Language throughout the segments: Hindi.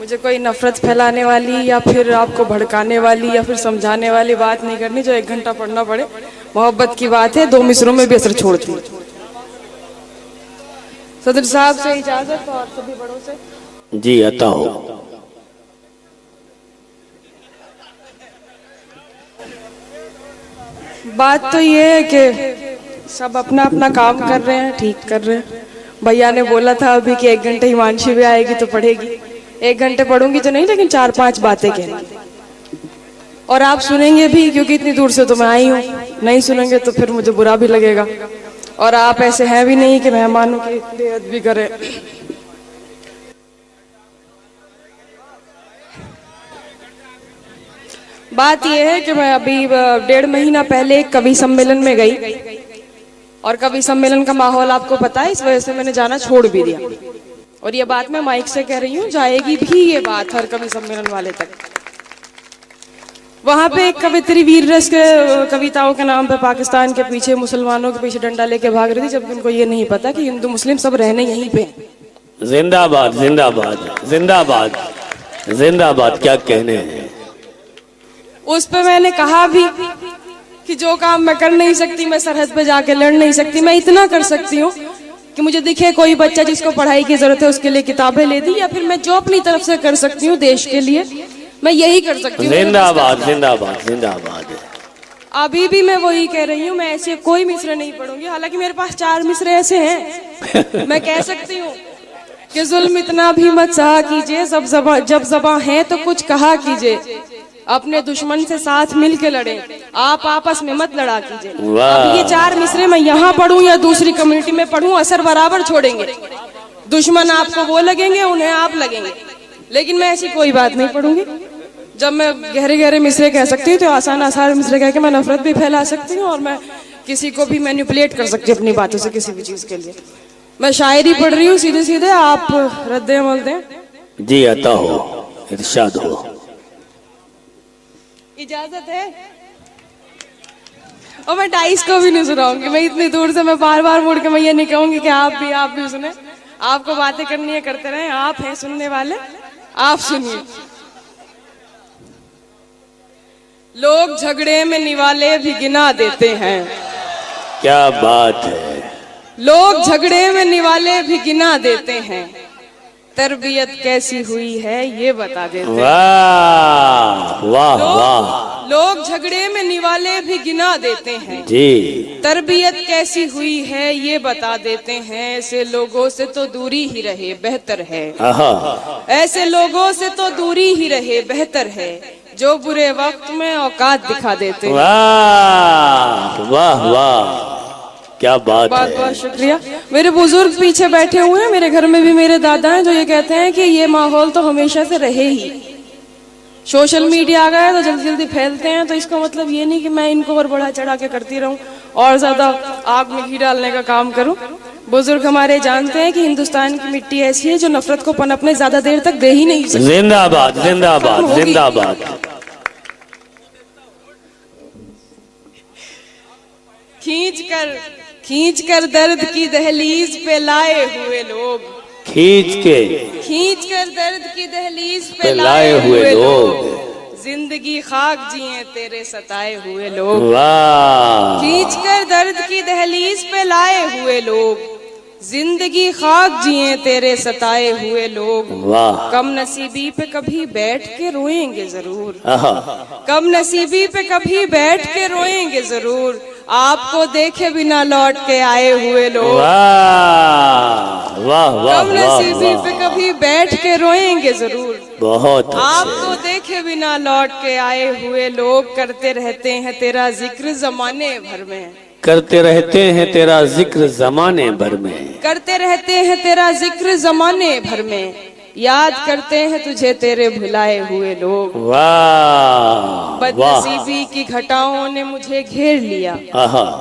मुझे कोई नफरत फैलाने वाली या फिर आपको भड़काने वाली या फिर समझाने वाली बात नहीं करनी जो 1 घंटा पढ़ना पड़े। मोहब्बत की बात है, 2 मिसरों में भी असर छोड़ती है। सदर साहब से इजाजत और सभी बड़ों से जी अता हो। बात तो ये है कि सब अपना अपना काम कर रहे हैं, ठीक कर रहे हैं। भैया ने बोला था अभी कि 1 घंटे हिमांशी भी आएगी तो पढ़ेगी। 1 घंटे पढ़ूंगी तो नहीं, लेकिन 4-5 बातें कहेंगी और आप सुनेंगे भी, क्योंकि इतनी दूर से तो मैं आई हूँ। नहीं सुनेंगे तो फिर मुझे बुरा भी लगेगा और आप ऐसे हैं भी नहीं कि मेहमानों की बेइज्जती भी करें। बात यह है कि मैं अभी 1.5 महीना पहले एक कवि सम्मेलन में गई और कवि सम्मेलन का माहौल आपको पता है, इस वजह से मैंने जाना छोड़ भी दिया। और ये बात मैं माइक से कह रही हूँ, जाएगी भी ये बात हर कवि सम्मेलन वाले तक। वहां पे एक कवित्री वीर रस के कविताओं के नाम पे पाकिस्तान के पीछे, मुसलमानों के पीछे डंडा लेके भाग रही थी, जबकि उनको ये नहीं पता कि हिंदू मुस्लिम सब रहने यहीं पे। जिंदाबाद जिंदाबाद जिंदाबाद जिंदाबाद, क्या कहने हैं। उस पे मैंने कहा भी कि जो काम मैं कर नहीं सकती, मैं सरहद पे जाके लड़ नहीं सकती, मैं इतना कर सकती हूँ कि मुझे दिखे कोई बच्चा जिसको पढ़ाई की जरूरत है, उसके लिए किताबें ले दी, या फिर मैं जो अपनी तरफ से कर सकती हूँ देश के लिए, मैं यही कर सकती हूँ। जिंदाबाद जिंदाबाद जिंदाबाद। अभी भी मैं वही कह रही हूँ, मैं ऐसे कोई मिसरे नहीं पढ़ूंगी। हालांकि मेरे पास 4 मिसरे ऐसे हैं। मैं कह सकती हूँ कि जुल्म इतना भी मत सहा कीजिए, जब ज़बां है तो कुछ कहा कीजिए, अपने दुश्मन से साथ मिल के लड़े, आप आपस में मत लड़ा कीजिए। अब ये 4 मिसरे मैं यहाँ पढ़ूं या दूसरी कम्युनिटी में पढ़ूं, असर बराबर छोड़ेंगे। दुश्मन आपको वो लगेंगे, उन्हें आप लगेंगे, लेकिन मैं ऐसी कोई बात नहीं पढ़ूंगी। जब मैं गहरे गहरे मिसरे कह सकती हूँ तो आसान आसान मिसरे कह के मैं नफरत भी फैला सकती हूँ और मैं किसी को भी मैनिपुलेट कर सकती हूँ अपनी बातों से किसी भी चीज के लिए। मैं शायरी पढ़ रही हूँ सीधे सीधे, आप रद्दे अमल दें। जी अता हो, इरशाद हो। इजाजत है? और मैं डाइस को भी नहीं सुनाऊंगी। मैं इतनी दूर से मैं बार बार मुड़ के मैं ये नहीं कहूंगी कि आप भी सुने। आपको बातें करनी है, करते रहें, आप हैं सुनने वाले, आप सुनिए। लोग झगड़े में निवाले भी गिना देते हैं। क्या बात है। लोग झगड़े में निवाले भी गिना देते हैं, तरबियत कैसी हुई है ये बता देते हैं। वाह वाह वाह। लोग झगड़े में निवाले भी गिना देते हैं जी, तरबियत कैसी हुई है ये बता देते हैं। ऐसे लोगों से तो दूरी ही रहे बेहतर है। ऐसे लोगों से तो दूरी ही रहे बेहतर है, जो बुरे वक्त में औकात दिखा देते हैं। वाह वाह वाह, क्या बात बहुत है। बहुत शुक्रिया। मेरे बुजुर्ग पीछे बैठे हुए हैं, मेरे घर में भी मेरे दादा हैं जो ये कहते हैं कि ये माहौल तो हमेशा से रहे ही। सोशल मीडिया आ गया तो जल्दी जल्दी फैलते हैं, तो इसका मतलब ये नहीं कि मैं इनको और बढ़ा चढ़ा के करती रहूं और ज्यादा आग में घी डालने का काम करूं। बुजुर्ग हमारे जानते हैं कि हिंदुस्तान की मिट्टी ऐसी है जो नफरत को पनपने ज्यादा देर तक दे ही नहीं सकती। जिंदाबाद जिंदाबाद जिंदाबाद। खींच कर दर्द की दहलीज पे लाए हुए लोग, खींच कर दर्द की दहलीज पे लाए हुए लोग, जिंदगी खाक जिए तेरे सताए हुए लोग। वाह। खींच कर दर्द की दहलीज पे लाए हुए लोग, जिंदगी खाक जिए तेरे सताए हुए लोग। वाह। कम नसीबी पे कभी बैठ के रोएंगे जरूर, कम नसीबी पे कभी बैठ के रोएंगे जरूर, आपको देखे बिना लौट के आए हुए लोग। वाह वाह वाह। कम नसीबी पे कभी बैठ के रोएंगे जरूर, बहुत आपको देखे बिना लौट के आए हुए लोग। करते रहते हैं तेरा जिक्र जमाने भर में, करते रहते हैं तेरा जिक्र जमाने भर में, करते रहते हैं तेरा जिक्र जमाने भर में, याद करते हैं तुझे तेरे भुलाए हुए लोग। वाह। बदनसीबी की घटाओं ने मुझे घेर लिया,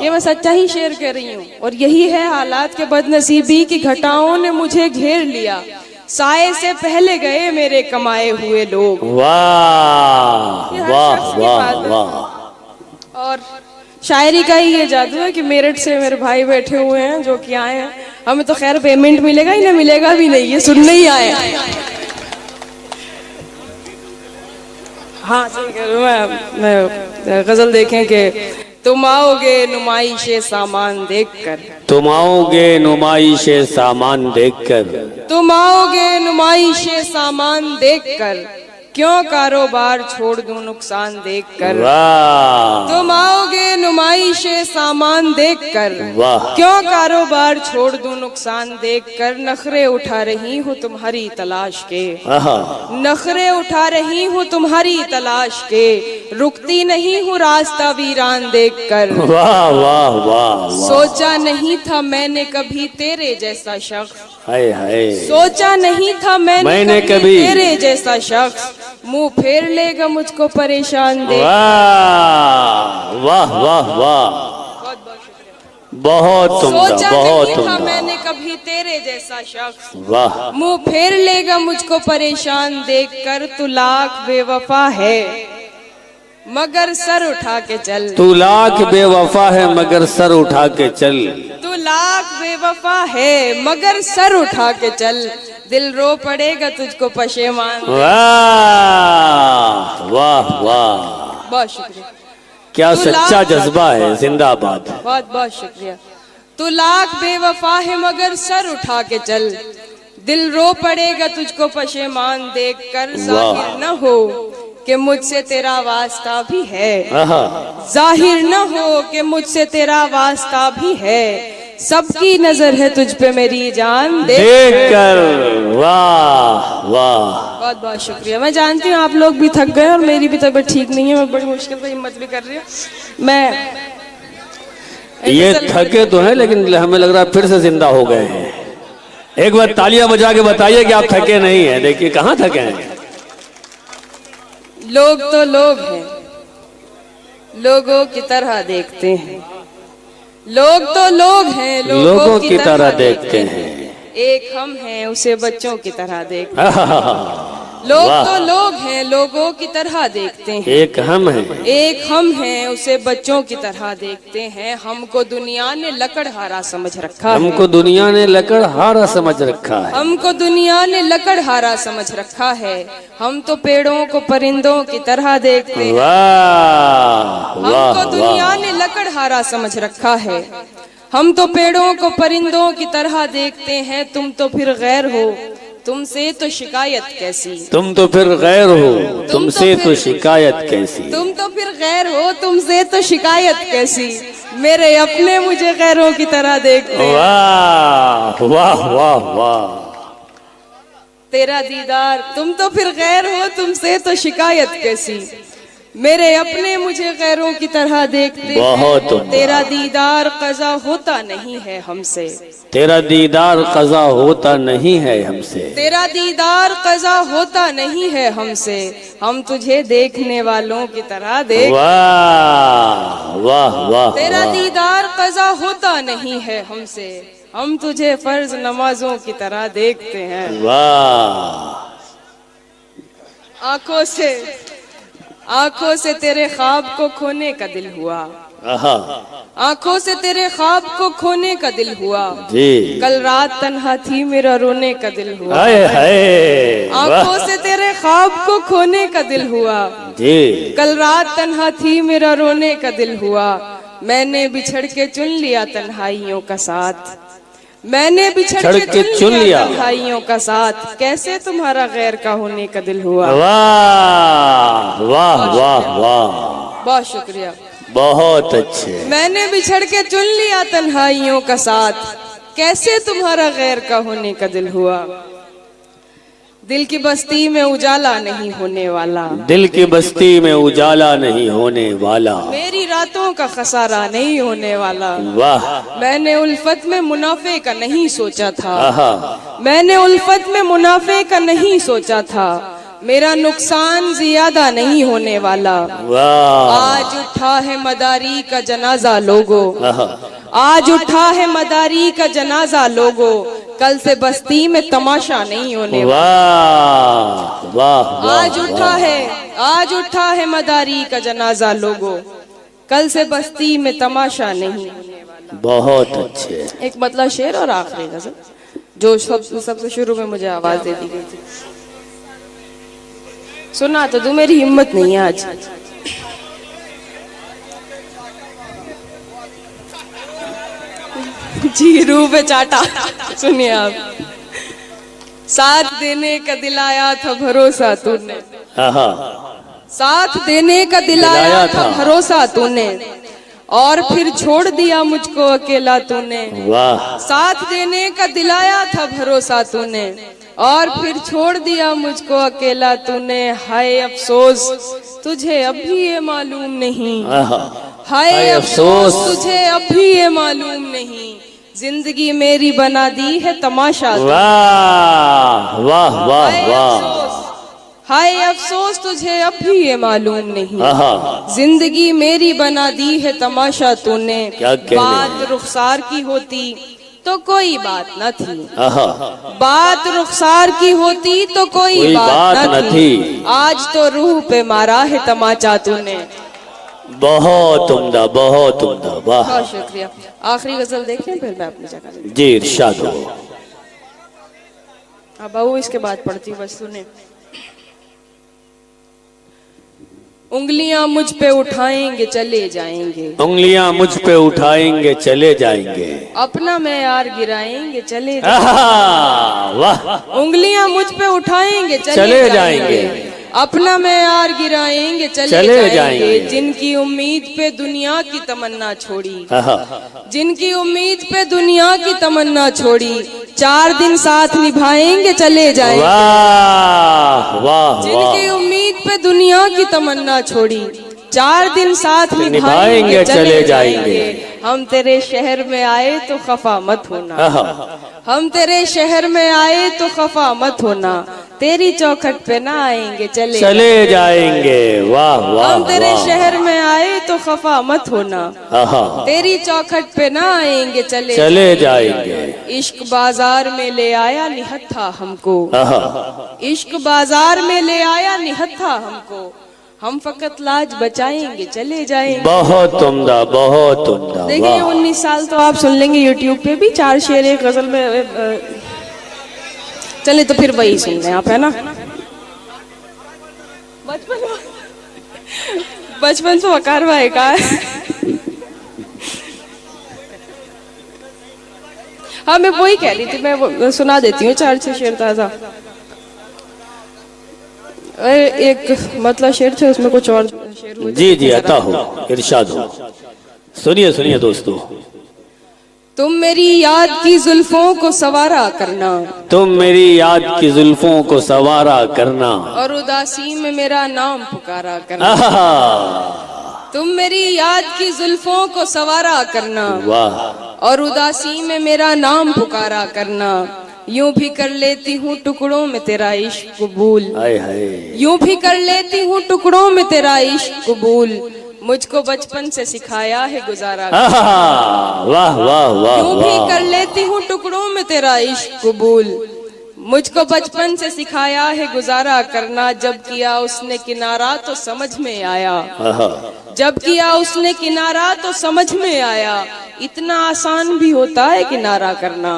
ये मैं सच्चा ही शेर कह रही हूँ, और यही है हालात के बदनसीबी की घटाओं ने मुझे घेर लिया, साए से पहले गए मेरे कमाए हुए लोग। वाह वाह वाह वाह। और शायरी का ही ये जादू है कि मेरठ से मेरे भाई बैठे हुए हैं जो कि आए हैं। हमें तो खैर पेमेंट मिलेगा ही ना, मिलेगा भी नहीं, ये सुनने ही आए हैं। हाँ ठीक है, मैं गजल देखें कि तुम आओगे नुमाइशे सामान देखकर, तुम आओगे नुमाइशे सामान देखकर, तुम आओगे नुमाइशे सामान देखकर, क्यों कारोबार छोड़ दूं नुकसान देखकर। वाह तुम आओगे नुमाइशे सामान देखकर, वाह क्यों कारोबार छोड़ दूं नुकसान देखकर। नखरे उठा रही हूँ तुम्हारी तलाश के, आहा नखरे उठा रही हूँ तुम्हारी तलाश के, रुकती नहीं हूँ रास्ता वीरान देखकर। वाह वाह वाह वाह। सोचा नहीं था मैंने कभी तेरे जैसा शख्स, हाय हाय सोचा नहीं था मैंने कभी कभी तेरे जैसा शख्स, मुंह फेर लेगा मुझको परेशान देख। वाह वाह वाह वाह। बहुत उम्दा, सोचा बहुत नहीं था उम्दा। मैंने कभी तेरे जैसा शख्स, वाह मुंह फेर लेगा मुझको परेशान देखकर। तू लाख बेवफा है मगर सर उठा के चल, तू लाख बेवफा है मगर सर उठा के चल, तू लाख बेवफा है मगर सर उठा के चल, दिल रो पड़ेगा तुझको पशेमान। वाह वाह वाह। बहुत शुक्रिया, क्या तू सच्चा लाख- जज्बा है, जिंदाबाद। बहुत बहुत शुक्रिया। तू लाख बेवफा है मगर सर उठा के चल, दिल रो पड़ेगा तुझको पशेमान देखकर। जाहिर न हो कि मुझसे तेरा वास्ता भी है, आहा जाहिर न हो कि मुझसे तेरा वास्ता भी है, सबकी नजर है तुझ पे मेरी जान देख कर। वाह वाह। बहुत बहुत शुक्रिया। मैं जानती हूँ आप लोग भी थक गए और मेरी भी तबीयत ठीक नहीं है, मैं बड़ी मुश्किल से हिम्मत भी कर रही हूँ। मैं ये थके तो हैं लेकिन हमें लग रहा है फिर से जिंदा हो गए हैं। एक बार तालियां बजा के बताइए कि आप थके नहीं हैं। देखिए कहाँ थके हैं। लोग तो लोग हैं, लोगों की तरह देखते हैं, लोग तो लोग हैं, लोगों की तरह देखते हैं। एक हम हैं उसे बच्चों की तरह देखते हैं। आहा, लोग वाह। तो लोग हैं, लोगों की तरह देखते हैं। एक हम हैं, एक हम हैं उसे बच्चों की तरह देखते हैं। हमको दुनिया ने लकड़हारा समझ रखा है, हमको दुनिया ने लकड़हारा समझ रखा है। हमको दुनिया ने लकड़हारा समझ रखा है। हम तो पेड़ों को परिंदों की तरह देखते हैं। वाह वाह हमको दुनिया वाह। ने लकड़हारा समझ रखा है। हम तो पेड़ों को परिंदों की तरह देखते हैं। तुम तो फिर गैर हो, तुमसे तो शिकायत कैसी। तुम तो फिर गैर हो, तो तुमसे तो फिर- शिकायत कैसी। तुम तो फिर गैर हो, तुमसे तो शिकायत कैसी। मेरे अपने मुझे गैरों की तरह देखते हैं। वाह वाह वाह वाह। तेरा दीदार, तुम तो फिर गैर हो, तुमसे तो शिकायत कैसी। मेरे अपने मुझे गैरों की तरह देखते बहुत हैं। तेरा दीदार कज़ा होता नहीं है हमसे, तेरा दीदार कज़ा होता नहीं है हमसे। तेरा दीदार कज़ा होता नहीं है हमसे। हम तुझे देखने वालों की तरह देख, वाह वाह वाह तेरा वाह। दीदार कज़ा होता नहीं है हमसे। हम तुझे फर्ज नमाजों की तरह देखते हैं। वाह। आंखों से तेरे ख्वाब को खोने का दिल हुआ, आहा आंखों से तेरे ख्वाब को खोने का दिल हुआ। जी। कल रात तन्हा थी मेरा रोने का दिल हुआ। हाय हाय। आंखों से तेरे ख्वाब को खोने का दिल हुआ। जी। कल रात तन्हा थी मेरा रोने का दिल हुआ। मैंने बिछड़ के चुन लिया तन्हाइयों का साथ, मैंने बिछड़ के चुन लिया तन्हाइयों का साथ। कैसे तुम्हारा गैर का होने का दिल हुआ। वाह वाह वाह वाह। बहुत शुक्रिया। बहुत अच्छे। मैंने बिछड़ के चुन लिया तन्हाइयों का साथ, कैसे तुम्हारा गैर का होने का दिल हुआ। दिल की बस्ती में उजाला नहीं होने वाला, दिल की बस्ती में उजाला नहीं होने वाला। मेरी रातों का खसारा नहीं होने वाला। वाह। मैंने उल्फत में मुनाफे का नहीं सोचा था, आहा मैंने उल्फत में मुनाफे का नहीं सोचा था। मेरा नुकसान ज्यादा नहीं होने वाला। वाह। आज उठा है मदारी का जनाजा लोगो, आहा आज उठा है मदारी का जनाजा लोगो। कल से बस्ती में तमाशा नहीं होने वाला। वाह वाह वाह। आज उठा है, आज उठा है मदारी का जनाजा लोगो। कल से बस्ती में तमाशा नहीं होने वाला। बहुत अच्छे। एक मतलब शेर और आखिरी गजल जो सबसे शुरू में मुझे आवाज दे दी गई थी। सुना तो तू, मेरी हिम्मत नहीं है आज। जी रूह पे चाटा। सुनिए आप, साथ देने का दिलाया था भरोसा तूने, साथ देने का दिलाया था भरोसा तूने, और फिर छोड़ दिया मुझको अकेला तूने। वाह। साथ देने का दिलाया था भरोसा तूने, और फिर छोड़ दिया मुझको अकेला तूने। हाय अफसोस तुझे अभी ये मालूम नहीं, हाय अफसोस तुझे अभी ये मालूम नहीं, जिंदगी मेरी बना दी है तमाशा। वाह वाह वाह वाह। हाय अफसोस तुझे अभी ये मालूम नहीं, जिंदगी मेरी बना दी है तमाशा तूने। बात रुखसार की होती तो कोई बात न थी, बात रुखसार की होती तो कोई बात न थी, आज तो रूह पे मारा है तमाचा तूने। बहुत उम्दा, बहुत उम्दा। वाह, बहुत शुक्रिया। आखिरी गजल देखें फिर मैं अपनी जगह। जी इरशाद हो। अब वो इसके बाद पढ़ती हूँ, बस सुने। उंगलियां मुझ पे उठाएंगे चले जाएंगे, उंगलियां मुझ पे उठाएंगे चले जाएंगे, अपना मैयार गिराएंगे चले जाएंगे। वाह। उंगलियां मुझ पे उठाएंगे चले जाएंगे, अपना मैयार गिराएंगे चले जाएंगे। जिनकी उम्मीद पे दुनिया की तमन्ना छोड़ी, जिनकी उम्मीद पे दुनिया की तमन्ना छोड़ी, 4 दिन साथ निभाएंगे चले जाएंगे। वाह वाह। जिनकी उम्मीद पे दुनिया की तमन्ना छोड़ी, 4 दिन साथ निभाएंगे चले जाएंगे। हम तेरे शहर में आए तो खफा मत होना, हम तेरे शहर में आए तो खफा मत होना, तेरी चौखट पे ना आएंगे चले जाएंगे। वाह वाह। हम तेरे शहर में आए तो खफा मत होना, तेरी चौखट पे ना आएंगे चले जाएंगे। इश्क बाजार में ले आया निहत्था हमको, इश्क बाजार में ले आया निहत्था हमको, हम फकत लाज बचाएंगे चले जाएंगे। बहुत उम्दा, बहुत उम्दा। देखिए 19 साल तो आप सुन लेंगे यूट्यूब पे भी 4 शेर एक गजल में। चले तो फिर वही सुन लें आप, है ना। बचपन से वकार भाई का। हाँ मैं वही कह रही थी, मैं सुना देती हूँ 4-6 शेर ताजा। एक मतलब शेर थे, उसमें कुछ और शेर हुए। जी जी अता हो, इरशाद हो। सुनिए सुनिए दोस्तों। तुम मेरी याद की जुल्फों को सवारा करना, तुम मेरी याद की जुल्फों को सवारा करना, और उदासी में मेरा नाम पुकारा करना। तुम मेरी याद की जुल्फों को सवारा करना, वाह, और उदासी में मेरा नाम पुकारा करना। यूं भी कर लेती हूँ टुकड़ों में तेरा इश्क कबूल, यूं भी कर लेती हूँ टुकड़ों में तेरा इश्क कबूल, मुझको बचपन से सिखाया है गुजारा। वाह वाह वाह। यूं भी कर लेती हूँ टुकड़ों में तेरा इश्क कबूल, मुझको बचपन से सिखाया है गुजारा करना। जब किया उसने किनारा तो समझ में आया, जब किया उसने किनारा तो समझ में आया, इतना आसान भी होता है किनारा करना।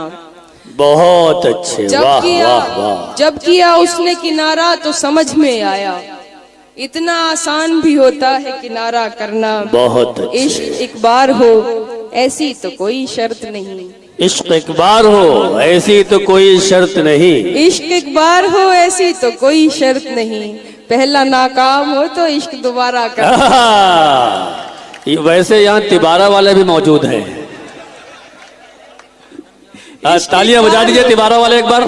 बहुत अच्छे। जब किया उसने किनारा तो समझ में आया, इतना आसान भी होता है किनारा करना। बहुत अच्छे। इश्क एक बार हो ऐसी तो कोई शर्त नहीं, इश्क एक बार हो ऐसी तो कोई शर्त नहीं, इश्क एक बार हो ऐसी तो कोई शर्त नहीं, पहला नाकाम हो तो इश्क दोबारा करना। वैसे यहाँ तिबारा वाले भी मौजूद हैं। तालियां बजा दीजिए तिबारा वाले एक बार।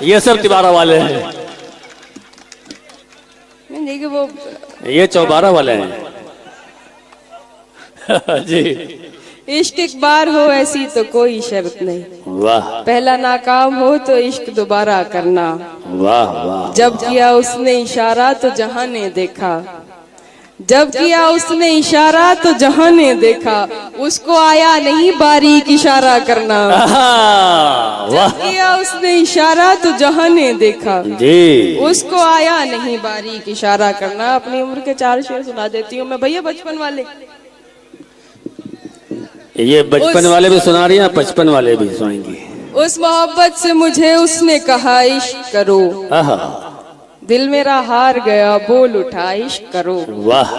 ये सब तिबारा वाले हैं, देखिए वो ये 54 वाले हैं। जी। इश्क एक बार हो ऐसी तो कोई शर्त नहीं, वाह, पहला नाकाम हो तो इश्क दोबारा करना। वाह वाह। जब किया उसने इशारा तो जहां ने देखा, जब किया उसने इशारा तो जहां ने देखा, उसको आया नहीं बारीक इशारा करना। जब किया उसने इशारा तो जहां ने देखा जी, उसको आया नहीं बारीक इशारा करना। अपनी उम्र के 4 शेर सुना देती हूँ मैं भैया, बचपन वाले। ये बचपन वाले भी सुना रही हैं, 55 वाले भी सुनाएंगे। उस मोहब्बत से मुझे उसने कहा इश्क करो, दिल मेरा हार गया बोल उठा इश्क करो। वाह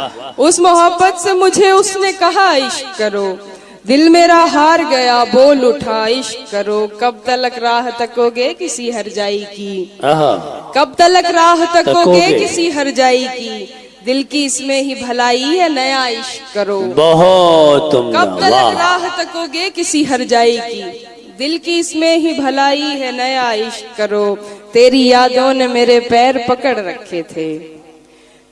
उस मोहब्बत से मुझे उसने कहा इश्क करो। दिल मेरा हार गया बोल उठा इश्क करो। कब तलक राह तकोगे किसी हरजाई की, आहा, कब तलक राह तकोगे तकोगे। किसी हरजाई की। दिल की इसमें ही भलाई है नया इश्क करो। बहुत उम्दा, कब तलक वाह राह तकोगे किसी हरजाई की। दिल की इसमें ही भलाई है नया इश्क करो। तेरी यादों ने मेरे पैर पकड़ रखे थे,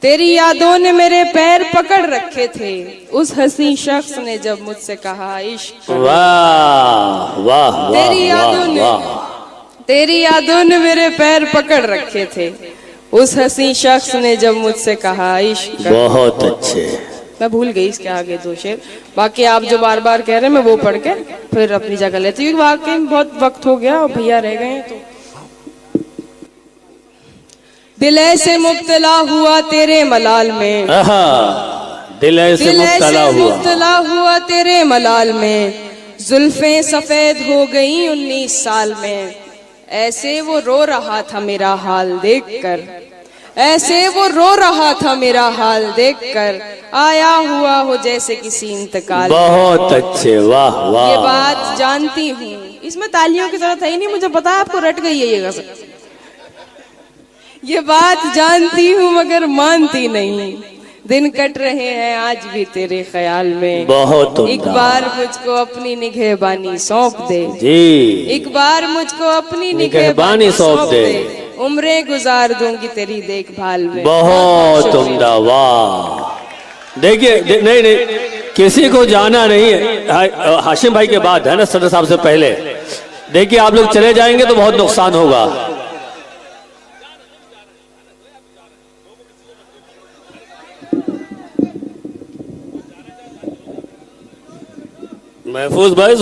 तेरी यादों ने मेरे पैर पकड़ रखे थे। उस हसी शख्स ने जब मुझसे कहा इश्क करो। वाह वाह तेरी वाह यादों ने, वाह। तेरी यादों ने मेरे पैर पकड़ रखे थे। उस हसी शख्स ने जब मुझसे कहा इश्क करो। बहुत अच्छे। मैं भूल गई इसके आगे दो शेर, बाकी आप जो बार बार कह रहे हैं मैं वो पढ़ के फिर अपनी जगह लेती हूँ। वाकई में बहुत वक्त हो गया और भैया रह गए हैं तो। दिल ऐसे मुब्तला हुआ तेरे मलाल में, आहा, दिल ऐसे दिल मुब्तला ऐसे हुआ। मुब्तला हुआ तेरे मलाल में। जुल्फें सफेद हो गई 19 साल में। ऐसे वो रो रहा था मेरा हाल देखकर, ऐसे वो रो रहा था मेरा हाल देखकर। आया हुआ हो जैसे किसी इंतकाल में। बहुत अच्छे, वाह वाह। ये बात जानती हूँ, इसमें तालियों की जरूरत है ही नहीं, मुझे पता है आपको रट गई है ये गजल। ये बात जानती हूँ मगर मानती नहीं। दिन कट रहे हैं आज भी तेरे ख्याल में। बहुत उम्दा। एक बार मुझको अपनी निगहबानी सौंप दे जी, एक बार मुझको अपनी निगहबानी सौंप दे। उम्रें गुजार दूंगी तेरी देखभाल में। बहुत शुक्रिया। उम्दा, वाह। देखिए नहीं नहीं, किसी को जाना नहीं है। हाशिम भाई के बाद है ना, सदर साहब से पहले। देखिए आप लोग चले जाएंगे तो बहुत नुकसान होगा। महफूज भाई